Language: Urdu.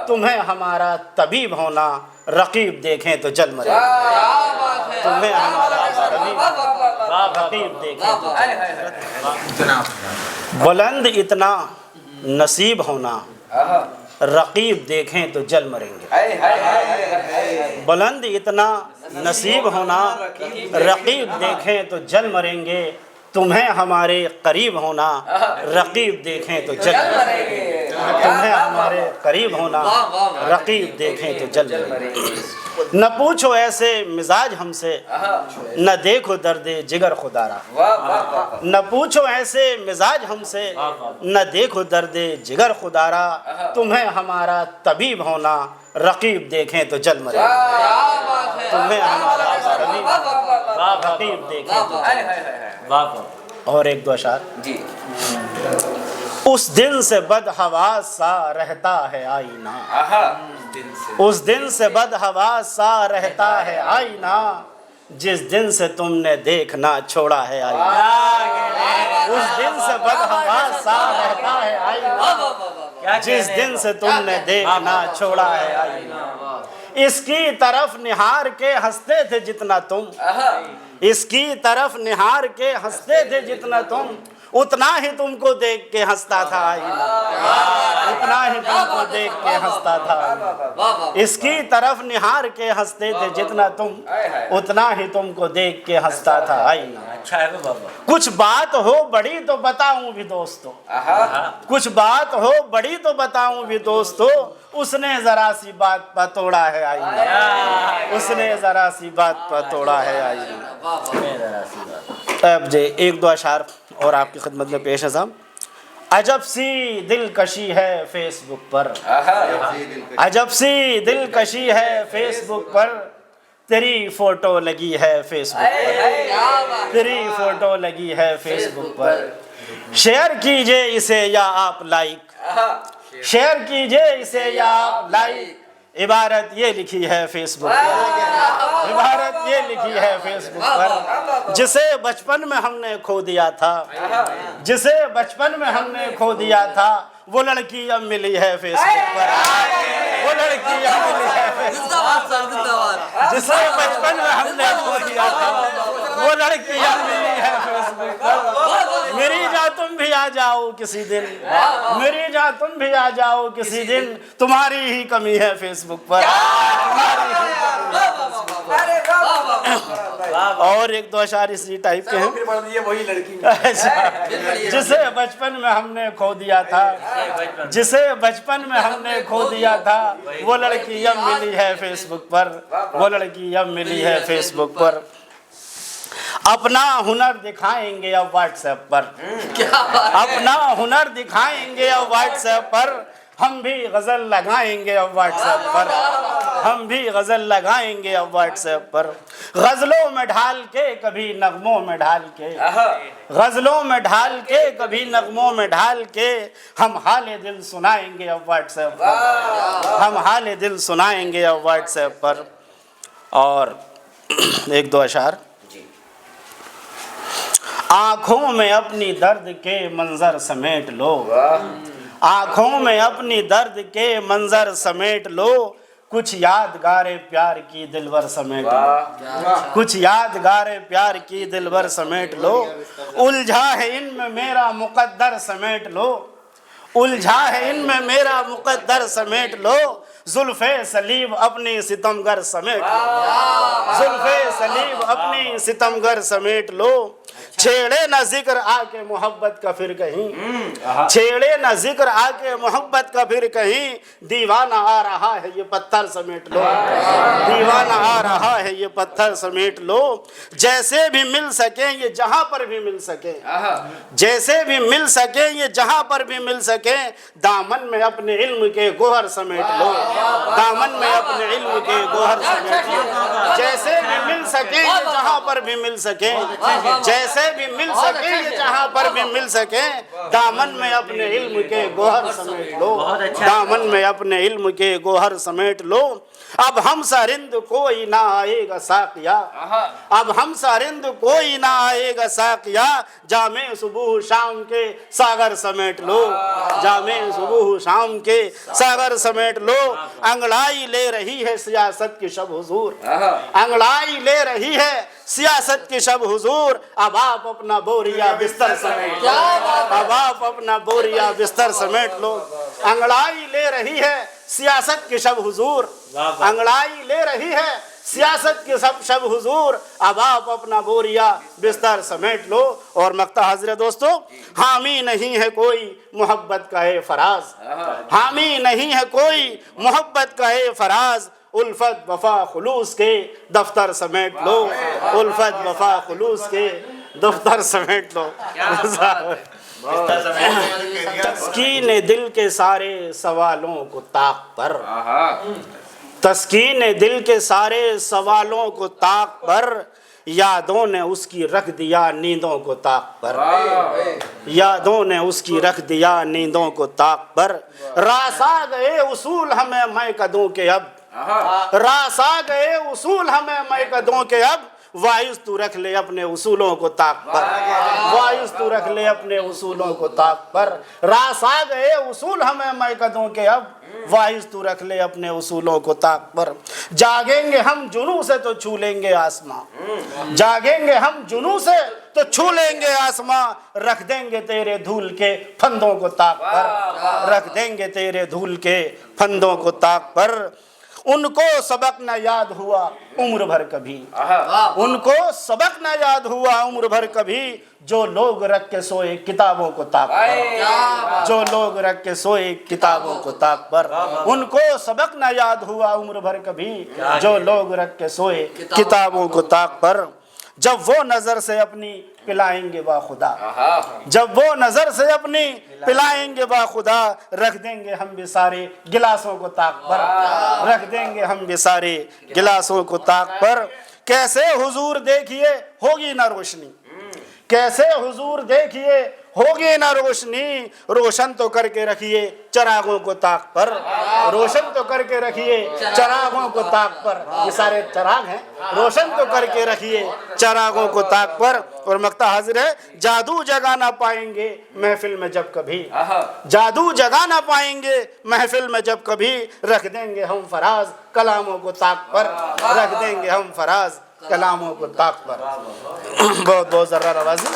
تمہیں ہمارا طبیب ہونا رقیب دیکھیں تو جل مریں گے تمہیں ہمارا طبیب رقیب دیکھیں تو جل مریں گے بلند اتنا نصیب ہونا رقیب دیکھیں تو جل مریں گے بلند اتنا نصیب ہونا رقیب دیکھیں تو جل مریں گے تمہیں ہمارے قریب ہونا رقیب دیکھیں تو جل مریں گے تمہیں ہمارے قریب ہونا رقیب دیکھیں تو جل مریں گے نہ پوچھو ایسے مزاج ہم سے نہ دیکھو درد جگر خدا را نہ پوچھو ایسے مزاج ہم سے نہ دیکھو درد جگر خدا را تمہیں ہمارا طبیب ہونا رقیب دیکھیں تو جل مریں گے تمہیں ہمارا طبیب رقیب دیکھیں تو جل مریں گے اور ایک دو اشعار اس دن سے بدحواس سا رہتا ہے آئینہ اس دن سے بدحواس سا رہتا ہے آئینہ جس دن سے تم نے دیکھنا چھوڑا ہے آئینہ اس دن سے بدحواس سا رہتا ہے آئینہ جس دن سے تم نے دیکھنا چھوڑا ہے آئینہ اس کی طرف نہار کے ہنستے تھے جتنا تم اس کی طرف نہار کے ہنستے تھے جتنا تم اتنا ہی تم کو دیکھ کے ہنستا تھا آئینہ اتنا ہی تم کو دیکھ کے ہنستا تھا آئینہ اس کی طرف نہار کے ہنستے تھے جتنا تم اتنا ہی تم کو دیکھ کے ہنستا تھا آئینہ کچھ بات ہو بڑی تو بتاؤں بھی دوستو کچھ بات ہو بڑی تو بتاؤں بھی دوستو اس نے ذرا سی بات پر توڑا ہے آئینہ اس نے ذرا سی بات پر توڑا ہے آئینہ اب جی ایک دو اشعار اور آپ کی خدمت میں پیش ہے صاحب عجب سی دلکشی ہے فیس بک پر عجب سی دلکشی ہے فیس بک پر تیری فوٹو لگی ہے فیس بک پر تیری فوٹو لگی ہے فیس بک پر شیئر کیجئے اسے یا آپ لائک شیئر کیجئے اسے یا آپ لائک عبارت یہ لکھی ہے فیس بک پر عبارت یہ لکھی ہے فیس بک پر جسے بچپن میں ہم نے کھو دیا تھا جسے بچپن میں ہم نے کھو دیا تھا وہ لڑکی اب ملی ہے فیس بک پر وہ لڑکی اب ملی ہے فیس بک پر جسے بچپن میں ہم نے کھو دیا تھا وہ لڑکی اب ملی ہے فیس بک پر میری جاں تم بھی آ جاؤ کسی دن میری جاں تم بھی آ جاؤ کسی دن تمہاری ہی کمی ہے فیس بک پر اور ایک دو اشعار اسی ٹائپ کے ہیں جسے بچپن میں ہم نے کھو دیا تھا جسے بچپن میں ہم نے کھو دیا تھا وہ لڑکی اب ملی ہے فیس بک پر وہ لڑکی اب ملی ہے فیس بک پر اپنا ہنر دکھائیں گے اب واٹس ایپ پر اپنا ہنر دکھائیں گے اب واٹس ایپ پر ہم بھی غزل لگائیں گے اب واٹس ایپ پر ہم بھی غزل لگائیں گے اب واٹس ایپ پر غزلوں میں ڈھال کے کبھی نغموں میں ڈھال کے غزلوں میں ڈھال کے کبھی نغموں میں ڈھال کے ہم حال دل سنائیں گے اب واٹس ایپ پر ہم حال دل سنائیں گے اب واٹس ایپ پر اور ایک دو اشعار آنکھوں میں اپنی درد کے منظر سمیٹ لو آنکھوں میں اپنی درد کے منظر سمیٹ لو کچھ یادگار پیار کی دلبر سمیٹ لو کچھ یادگار پیار کی دلبر سمیٹ لو الجھا ہے ان میں میرا مقدر سمیٹ لو الجھا ہے ان میں میرا مقدر سمیٹ لو زلف سلیب اپنی ستمگر سمیٹ لو زلف سلیب اپنی ستمگر سمیٹ لو چھیڑے نہ ذکر آ کے محبت کا پھر کہیں چھیڑے نہ ذکر آ کے محبت کا پھر کہیں دیوانہ آ رہا ہے یہ پتھر سمیٹ لو دیوانہ آ رہا ہے یہ پتھر سمیٹ لو جیسے بھی مل سکیں یہ جہاں پر بھی مل سکیں جیسے بھی مل سکیں یہ جہاں پر بھی مل سکیں دامن میں اپنے علم کے گوہر سمیٹ لو دامن میں اپنے علم کے گوہر سمیٹ لو جیسے بھی مل سکیں یہ جہاں پر بھی مل سکیں جیسے بھی مل سکیں یہ جہاں پر بھی مل سکیں دامن میں اپنے علم کے گوہر سمیٹ لو دامن میں اپنے علم کے گوہر سمیٹ لو اب ہم سا رند کوئی نہ آئے گا ساقیا، اب ہم سا رند کوئی نہ آئے گا ساقیا، جام صبح شام کے ساگر سمیٹ لو، جام صبح شام کے ساگر سمیٹ لو، انگڑائی لے رہی ہے سیاست کی شب حضور، انگڑائی لے رہی ہے سیاست کی شب حضور، اب آپ اپنا بوریا بستر سمیٹ لو، اب آپ اپنا بوریا بستر سمیٹ لو، انگڑائی لے رہی ہے سیاست کی شب حضور، انگڑائی لے رہی ہے سیاست کی شب حضور، اب آپ اپنا بوریا بستر سمیٹ لو۔ اور مقطع حاضر ہے دوستو، حامی نہیں ہے کوئی محبت کا اے فراز، حامی نہیں ہے کوئی محبت کا اے فراز، الفت وفا خلوص کے دفتر سمیٹ لو، الفت وفا خلوص کے دفتر سمیٹ لو۔ تسکین دل کے سارے سوالوں کو طاق پر، تسکین دل کے سارے سوالوں کو طاق پر، یادوں نے اس کی رکھ دیا نیندوں کو طاق پر، یادوں نے اس کی رکھ دیا نیندوں کو طاق پر، راس آ گئے اصول ہمیں میں قدوں کے اب، راس آ گئے اصول ہمیں میں قدوں کے اب، وائز تو رکھ لے اپنے اصولوں کو طاق پر، وائز تو رکھ لے اپنے اصولوں کو طاق پر، راس آ گئے اصول ہمیں میں قدوں کے اب، وائز تو رکھ لے اپنے اصولوں کو طاق پر، جاگیں گے ہم جنوں سے تو چھو لیں گے آسماں، جاگیں گے ہم جنوں سے تو چھو لیں گے آسماں، رکھ دیں گے تیرے دھول کے پھندوں کو طاق پر، رکھ دیں گے تیرے دھول کے پھندوں کو طاق پر، ان کو سبق نہ یاد ہوا عمر بھر کبھی، ان کو سبق نہ یاد ہوا عمر بھر کبھی، جو لوگ رکھ کے سوئے کتابوں کو طاق پر، جو لوگ رکھ کے سوئے کتابوں کو طاق پر، ان کو سبق نہ یاد ہوا عمر بھر کبھی، جو لوگ رکھ کے سوئے کتابوں کو طاق پر، جب وہ نظر سے اپنی پلائیں گے با خدا، جب وہ نظر سے اپنی پلائیں گے با خدا، رکھ دیں گے ہم بھی سارے گلاسوں کو طاق پر، رکھ دیں گے ہم بھی سارے گلاسوں کو طاق پر، کیسے حضور دیکھیے ہوگی نہ روشنی، کیسے حضور دیکھیے ہوگی نہ روشنی، روشن تو کر کے رکھیے چراغوں کو طاق پر، روشن تو کر کے رکھیے چراغوں کو طاق پر، یہ سارے چراغ ہیں، روشن تو کر کے رکھیے چراغوں کو طاق پر۔ اور مقطع حاضر ہے، جادو جگا نہ پائیں گے محفل میں جب کبھی، جادو جگا نہ پائیں گے محفل میں جب کبھی، رکھ دیں گے ہم فراز کلاموں کو طاق پر، رکھ دیں گے ہم فراز کلاموں کو طاق پر۔ بہت بہت ذرہ نوازی۔